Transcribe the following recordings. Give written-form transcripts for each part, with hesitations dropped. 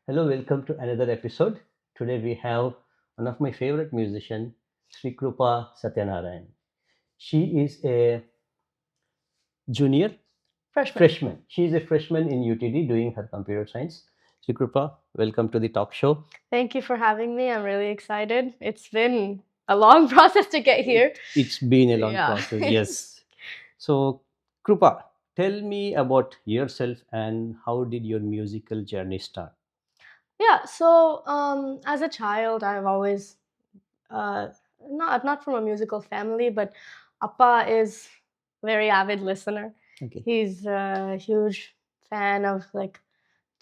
Hello, welcome to another episode. Today we have one of my favorite musician, Srikrupaa Satyanarayan. She is a junior Freshman. freshman. She is a freshman in UTD doing her computer science. Srikrupaa, welcome to the talk show. Thank you for having me. I'm really excited. It's been a long process to get here. It's been a long Yeah. process, yes. So, Krupa, tell me about yourself and how did your musical journey start? Yeah, so as a child, I've always uh, not from a musical family, but Appa is a very avid listener. Okay. He's a huge fan of like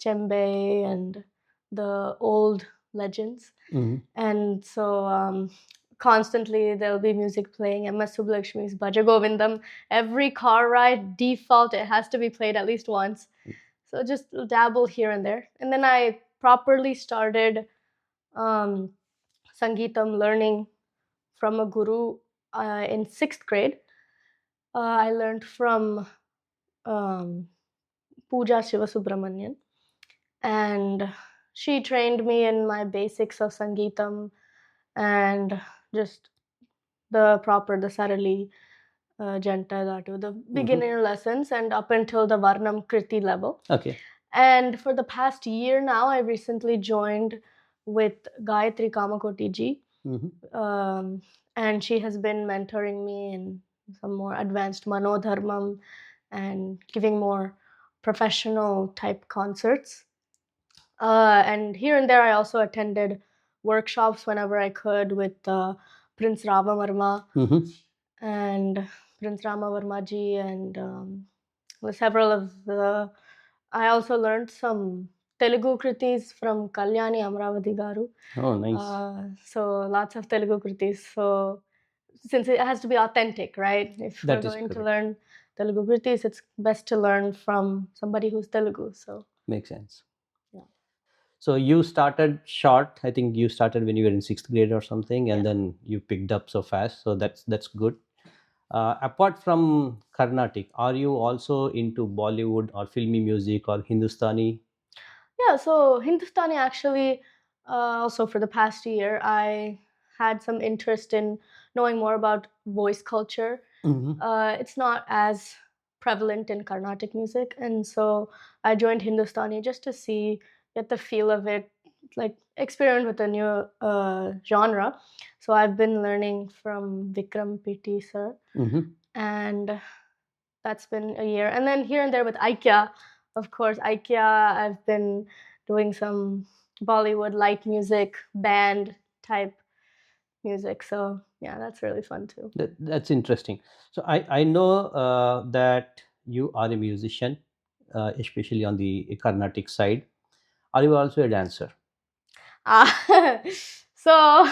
Chembe and the old legends. Mhm. And so constantly there'll be music playing. Subbulakshmi's Bhaja Govindam. Every car ride, default, it has to be played at least once. So just dabble here and there. And then I properly started um, Sangeetam learning from a guru in 6th grade. I learned from um, Pooja Sivasubramanian. And she trained me in my basics of Sangeetam and just the Sarali, Janta, Dhatu, the beginner lessons and up until the Varnam Kriti level. Okay. And for the past year now, I recently joined with Gayatri Kamakoti ji. And she has been mentoring me in some more advanced Manodharmam and giving more professional type concerts. And here and there, I also attended workshops whenever I could with Prince Rama Varma and Prince Rama Varma ji, and with several of the. I also learned some Telugu kritis from Kalyani Amravati Garu. Oh, nice. So lots of Telugu kritis. So since it has to be authentic, right? If That we're is going to correct. learn Telugu kritis, it's best to learn from somebody who's Telugu. So Makes sense. yeah. So you started short. I think you started when you were in 6th grade or something, and Yeah. then you picked up so fast. So that's good. Apart from Carnatic, are you also into Bollywood or filmy music or Hindustani? Yeah, so Hindustani actually, also for the past year, I had some interest in knowing more about voice culture. It's not as prevalent in Carnatic music, and so I joined Hindustani just to see, get the feel of it, like experiment with a new genre. So I've been learning from Vikram PT sir, and that's been a year. And then here and there with Aikya, of course, Aikya, I've been doing some Bollywood light music, band type music. So yeah, that's really fun too. That's interesting. So I know that you are a musician, especially on the Carnatic side. Are you also a dancer? So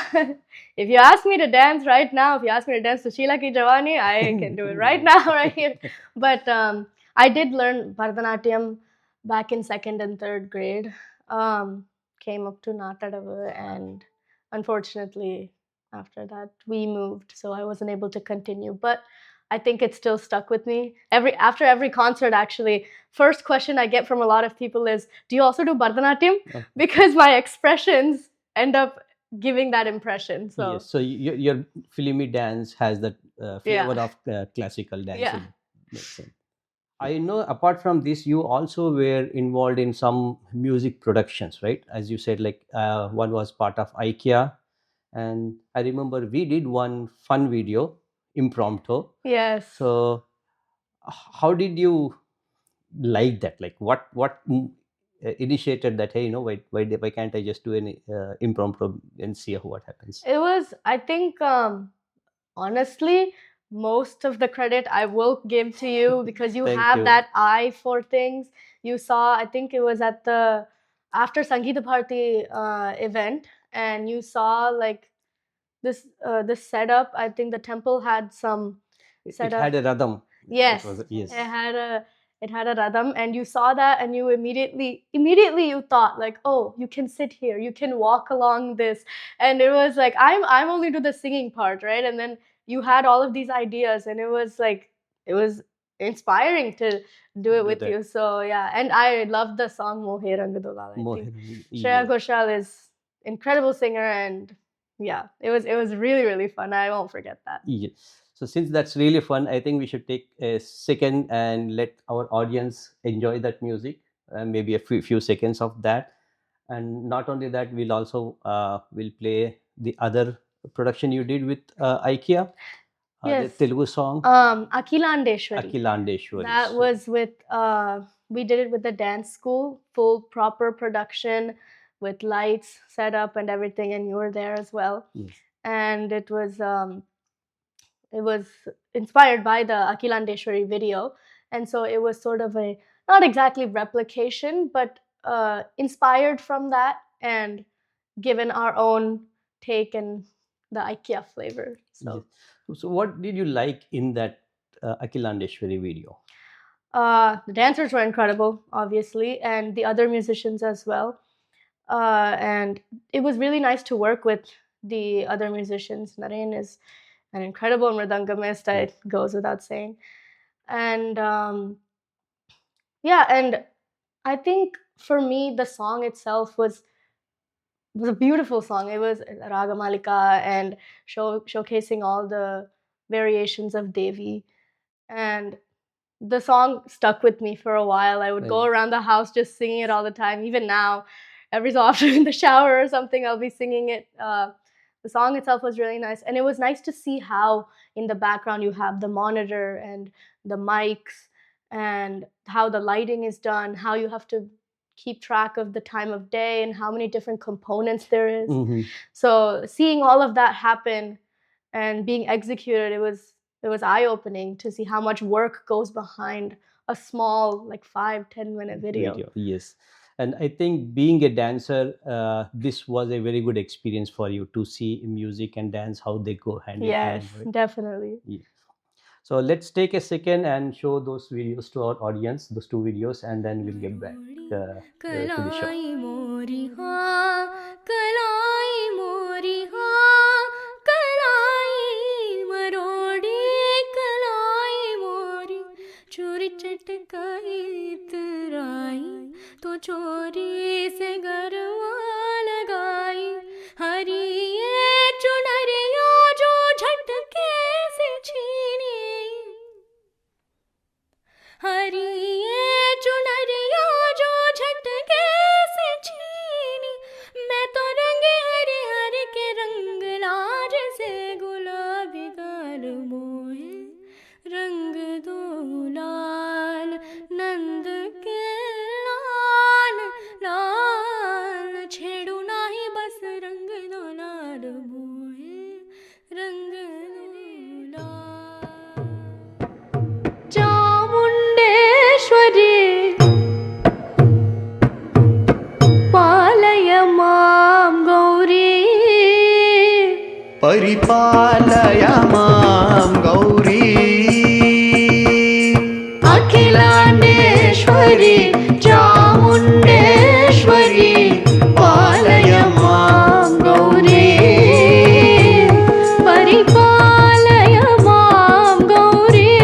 if you ask me to dance right now, if you ask me to dance to Sheila Ki Jawani, I can do it right now, right here. But I did learn Bharatanatyam back in 2nd and 3rd grade. Came up to Natadavu, and unfortunately, after that we moved, so I wasn't able to continue. But I think it still stuck with me. After every concert, actually, first question I get from a lot of people is, "Do you also do Bharatanatyam?" Because my expressions end up giving that impression. So Yes. So your filmy dance has that flavor Yeah. of classical dancing. Yeah. Makes sense. I know apart from this, you also were involved in some music productions, right? As you said, like one was part of IKEA. And I remember we did one fun video, impromptu. Yes. So how did you like that? Like what initiated that? Hey, why can't I just do an impromptu and see what happens? It was, I think, honestly, most of the credit I will give to you because you Thank have you. that eye for things. You saw, I think it was at the after Sangeeta Bharati event, and you saw like this setup. I think the temple had some It setup. had a rhythm. Yes, Yes. it had a radham, and you saw that, and you immediately you thought like, oh, you can sit here, you can walk along this, and it was like I'm only to the singing part, right? And then you had all of these ideas, and it was like it was inspiring to do it with that. you. So yeah, and I love the song Mohe Rang Dolala. I think Shreya Yeah. Ghoshal is incredible singer, and yeah, it was really really fun. I won't forget that. Yeah. So since that's really fun, I think we should take a second and let our audience enjoy that music, maybe a few seconds of that. And not only that, we'll also will play the other production you did with IKEA, the Yes. Telugu song Akhilandeshwari. Akhilandeshwari. That was with we did it with the dance school, full proper production with lights set up and everything, and you were there as well. Yes. And it was inspired by the Akhilandeshwari video, and so it was sort of a not exactly replication, but inspired from that and given our own take and the IKEA flavor. So, So what did you like in that Akhilandeshwari video? the dancers were incredible, obviously, and the other musicians as well. And it was really nice to work with the other musicians. Naren is an incredible mridangamist, it goes without saying. And yeah, and I think for me, the song itself was a beautiful song. It was Raga Malika and showcasing all the variations of Devi. And the song stuck with me for a while. I would go around the house just singing it all the time. Even now, every so often in the shower or something, I'll be singing it. The song itself was really nice. And it was nice to see how in the background you have the monitor and the mics and how the lighting is done, how you have to keep track of the time of day and how many different components there is. So seeing all of that happen and being executed, it was eye-opening to see how much work goes behind a small, like 5-10 minute video. Yes. And I think being a dancer, this was a very good experience for you to see music and dance, how they go hand in hand. Yes, definitely. Yeah. So let's take a second and show those videos to our audience, those two videos, and then we'll get back to the show. तो चोरी से गरवा लगाई हरी ये चुनरिया जो झटके से छीनी हरी ये चुनरिया जो झटके से छीनी मैं तो रंगे हरे हरे के रंग लार से गुलाबी गाल मोहे रंग दो लाल नंद के लाल छेड़ू नाही बस रंग दो लाल मोहे रंग दो लाल चामुंडेश्वरी पालय मां गौरी परिपालय मां गौरी अखिलांडेश्वरी चामुंडेश्वरी पालय मां गौरी परिपालय मां गौरी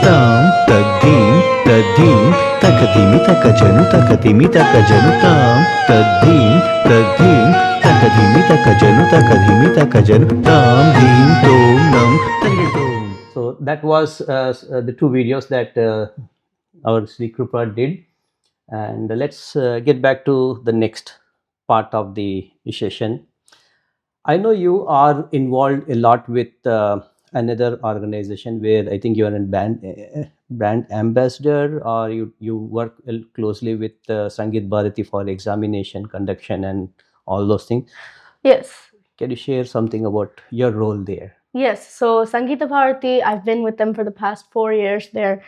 तां तद्धीं तद्धीं तकधिमि तकजनु तकधिमि तकजनु तां तद्धीं तद्धीं तकधिमि तकजनु तकधिमि तकजनु तां धीं तों नं तंगितों. So that was the two videos that our Srikrupaa did, and let's get back to the next part of the session. I know you are involved a lot with another organization where I think you are a brand ambassador, or you work closely with Sangeet Bharati for examination, conduction, and all those things. Yes. Can you share something about your role there? Yes, so Sangeeta Bharati, I've been with them for the past 4 years. They're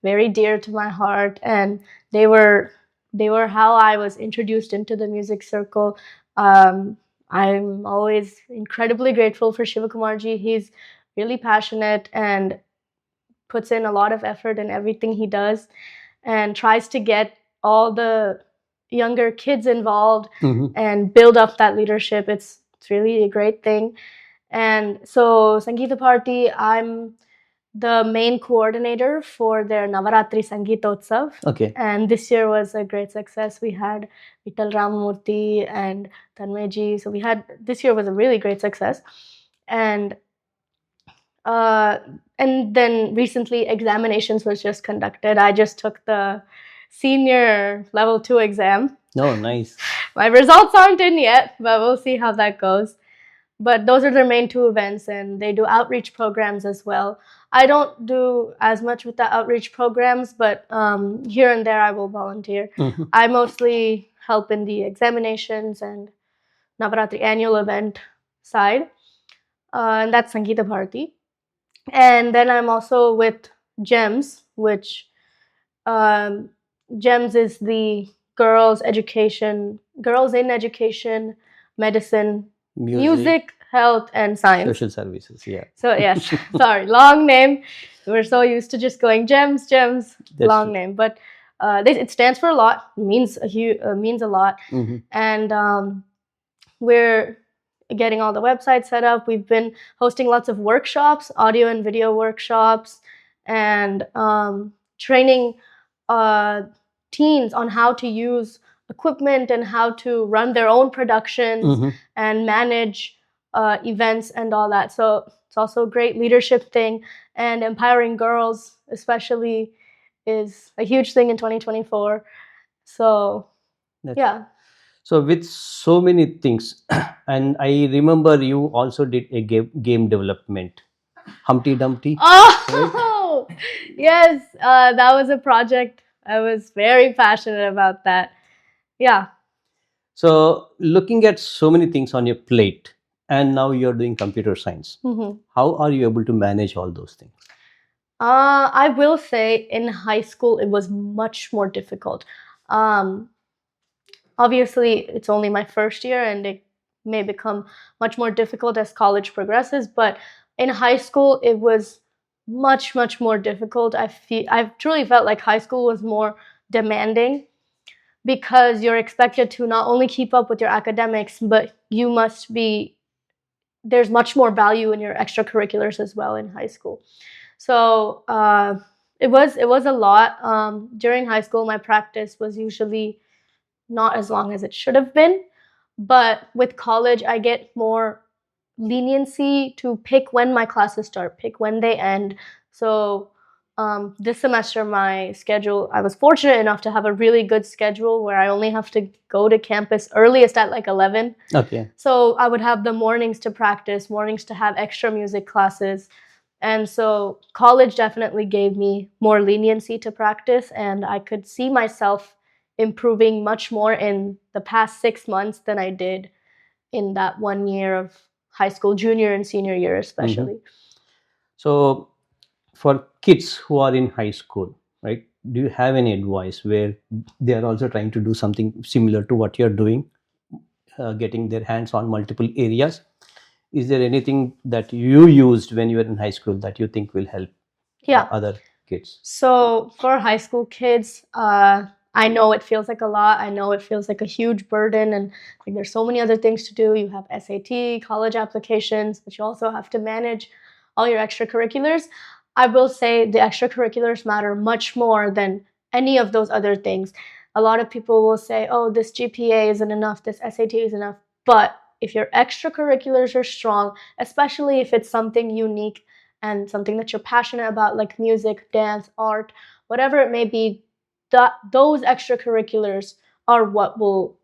very dear to my heart, and they were how I was introduced into the music circle. I'm always incredibly grateful for Shivakumarji. He's really passionate and puts in a lot of effort in everything he does, and tries to get all the younger kids involved and build up that leadership. It's really a great thing. And so Sangeeta Bharati, I'm the main coordinator for their Navaratri Sangeetotsav. Okay. And this year was a great success. We had Vittal Ramamurthy and Tanmeji. So this year was a really great success. And then recently examinations was just conducted. I just took the senior level 2 exam. No, nice. My results aren't in yet, but we'll see how that goes. But those are their main 2 events, and they do outreach programs as well. I don't do as much with the outreach programs, but here and there I will volunteer. Mm-hmm. I mostly help in the examinations and Navaratri annual event side, and that's Sangeeta Bharati. And then I'm also with GEMS, which GEMS is the Girls in Education, Medicine, Music, Health, and Science. Social services, yeah. So yes, sorry, long name. We're so used to just going GEMS, That's long true. name. But it stands for a lot, means a lot. Mm-hmm. And we're getting all the websites set up. We've been hosting lots of workshops, audio and video workshops, and training teens on how to use equipment and how to run their own productions Mm-hmm. and manage events and all that. So it's also a great leadership thing, and empowering girls especially is a huge thing in 2024. So That's yeah. So with so many things, and I remember you also did a game development, Humpty Dumpty. Oh, yes, that was a project. I was very passionate about that. Yeah. So looking at so many things on your plate, and now you're doing computer science. Mhm. How are you able to manage all those things? I will say in high school it was much more difficult. Obviously, it's only my first year, and it may become much more difficult as college progresses. But in high school, it was much, much more difficult. I've truly felt like high school was more demanding because you're expected to not only keep up with your academics, but you must be. There's much more value in your extracurriculars as well in high school. So it was a lot. During high school, my practice was usually not as long as it should have been. But with college, I get more leniency to pick when my classes start, pick when they end. So this semester, my schedule, I was fortunate enough to have a really good schedule where I only have to go to campus earliest at like 11. Okay. So I would have the mornings to practice, mornings to have extra music classes. And so college definitely gave me more leniency to practice, and I could see myself improving much more in the past 6 months than I did in that 1 year of high school, junior and senior year especially. So for kids who are in high school, right, do you have any advice where they are also trying to do something similar to what you're doing, getting their hands on multiple areas? Is there anything that you used when you were in high school that you think will help Yeah. other kids? So for high school kids, I know it feels like a lot. I know it feels like a huge burden, and like there's so many other things to do. You have SAT, college applications, but you also have to manage all your extracurriculars. I will say the extracurriculars matter much more than any of those other things. A lot of people will say, oh, this GPA isn't enough, this SAT is enough. But if your extracurriculars are strong, especially if it's something unique and something that you're passionate about, like music, dance, art, whatever it may be, those extracurriculars are what will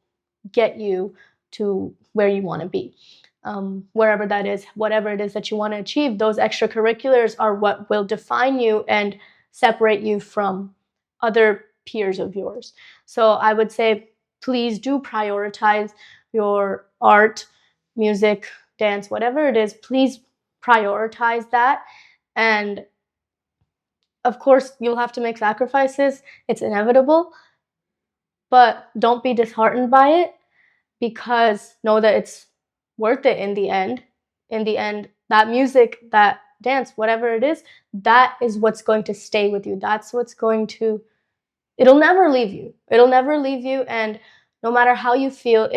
get you to where you want to be. Wherever that is, whatever it is that you want to achieve, those extracurriculars are what will define you and separate you from other peers of yours. So I would say, please do prioritize your art, music, dance, whatever it is. Please prioritize that. And of course, you'll have to make sacrifices. It's inevitable. But don't be disheartened by it, because know that it's worth it in the end. In the end, that music, that dance, whatever it is, that is what's going to stay with you. That's what's going to, it'll never leave you. It'll never leave you. And no matter how you feel,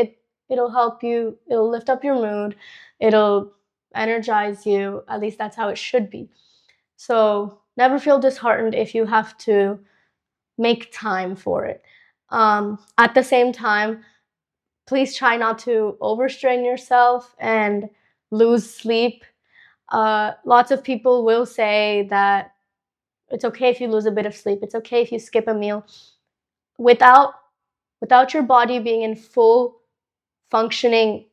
it'll help you. It'll lift up your mood. It'll energize you. At least that's how it should be. So never feel disheartened if you have to make time for it. At the same time, please try not to overstrain yourself and lose sleep. Lots of people will say that it's okay if you lose a bit of sleep. It's okay if you skip a meal. Without your body being in full functioning,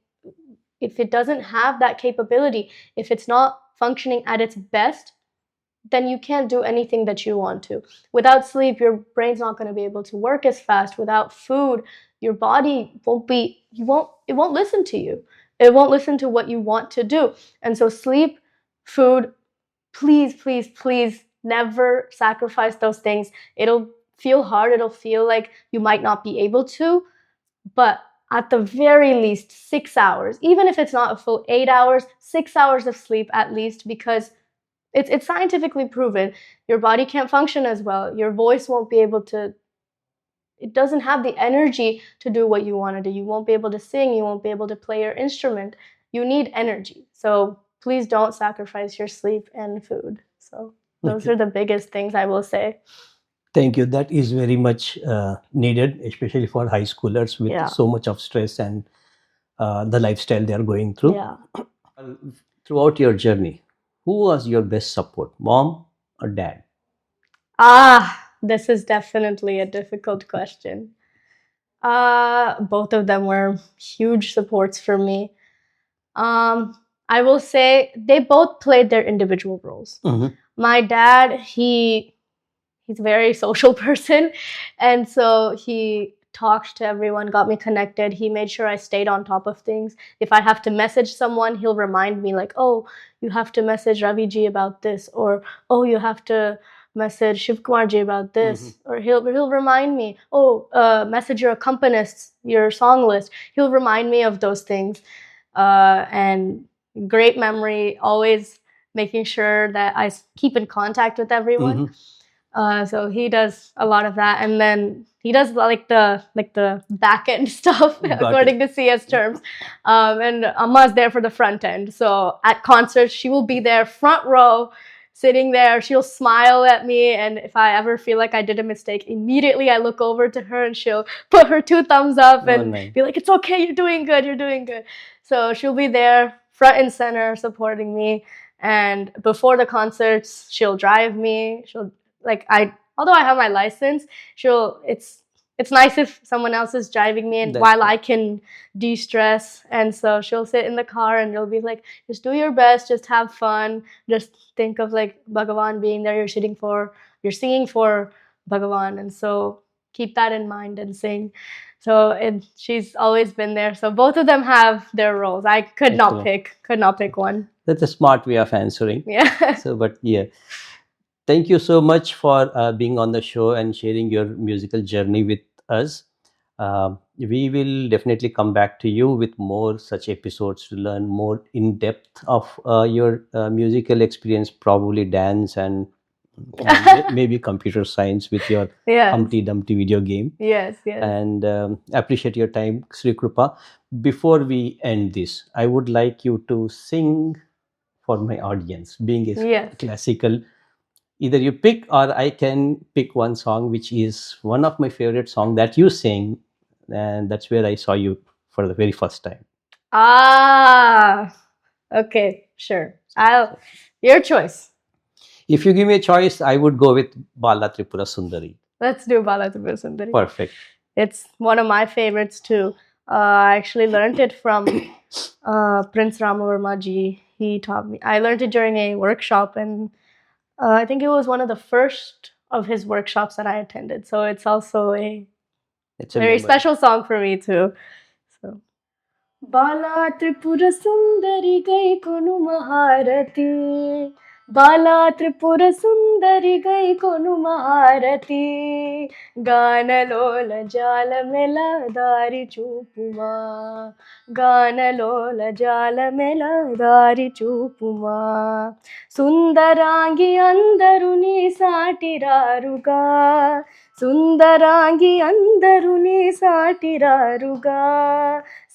if it doesn't have that capability, if it's not functioning at its best, then you can't do anything that you want to. Without sleep, your brain's not going to be able to work as fast. Without food, your body it won't listen to you. It won't listen to what you want to do. And so sleep, food, please, please, please never sacrifice those things. It'll feel hard. It'll feel like you might not be able to, but at the very least 6 hours, even if it's not a full 8 hours, 6 hours of sleep at least, because it's scientifically proven. Your body can't function as well. Your voice won't be able to, it doesn't have the energy to do what you want to do. You won't be able to sing. You won't be able to play your instrument. You need energy. So please don't sacrifice your sleep and food. So those are the biggest things I will say. Thank you. That is very much needed, especially for high schoolers with so much of stress and the lifestyle they are going through. Yeah. Throughout your journey, who was your best support, mom or dad? This is definitely a difficult question. Both of them were huge supports for me. I will say they both played their individual roles. My dad, he's a very social person, and so he talked to everyone, got me connected. He made sure I stayed on top of things. If I have to message someone, he'll remind me like, oh, you have to message Ravi ji about this, or oh, you have to message Shiv Kumar ji about this, or he'll remind me, oh, message your accompanist, your song list. He'll remind me of those things, and great memory, always making sure that I keep in contact with everyone. So he does a lot of that, and then he does like the back end stuff according to CS terms. And Amma's there for the front end. So at concerts, she will be there front row, sitting there. She'll smile at me, and if I ever feel like I did a mistake, immediately I look over to her and she'll put her 2 thumbs up and be like, "It's okay, you're doing good, you're doing good." So she'll be there front and center supporting me. And before the concerts, she'll drive me. Although I have my license, it's nice if someone else is driving me and while I can de-stress. And so she'll sit in the car and she'll be like, just do your best, just have fun, just think of like Bhagavan being there, you're singing for Bhagavan, and so keep that in mind and sing. So she's always been there. So both of them have their roles. I could not pick one. That's a smart way of answering. Yeah. But yeah. Thank you so much for being on the show and sharing your musical journey with us. We will definitely come back to you with more such episodes to learn more in depth of your musical experience, probably dance and maybe computer science with your Humpty Dumpty video game. Yes. And appreciate your time, Srikrupaa. Before we end this, I would like you to sing for my audience, being a classical. Either you pick or I can pick one song which is one of my favorite songs that you sing, and that's where I saw you for the very first time. Okay, sure. Your choice. If you give me a choice, I would go with Bala Tripura Sundari. Let's do Bala Tripura Sundari. Perfect. It's one of my favorites too. I actually learned it from Prince Ramavarma ji. He taught me. I learned it during a workshop, and I think it was one of the first of his workshops that I attended. So it's also a very special song for me too. So, Bala Tripura Sundari gai konu maharati. Bala Tripura Sundari gai konu maharati. Gana lola jala mela dari chupuma. Gana lola jala mela dari chupuma. Sundarangi andaruni satiraruga. Sundarangi andaruni satiraruga.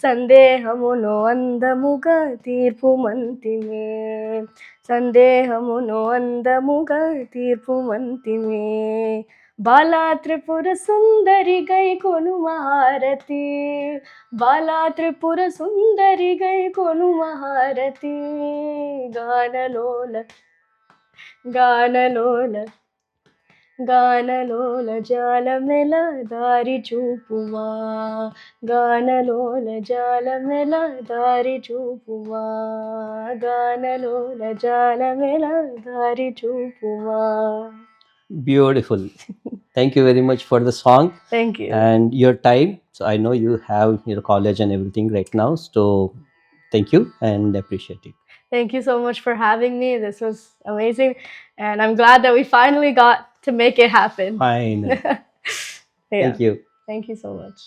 Sandehumuno andamuga tirpu mantime. సందేహమును అందముగా తీర్పుమంతిమే బాలా త్రిపుర సుందరి గై కొను మహారతి బాలా త్రిపుర సుందరి గై కొను మహారతి గానలోల గానలోల గానలోల జాలమెల దారి చూపుమా గానలోల జాలమెల దారి చూపుమా గానలోల జాలమెల దారి చూపుమా. Beautiful. Thank you very much for the song Thank you. and your time. So I know you have your college and everything right now. So thank you and appreciate it. Thank you so much for having me. This was amazing. And I'm glad that we finally got to make it happen. Fine. Yeah. Thank you. Thank you so much.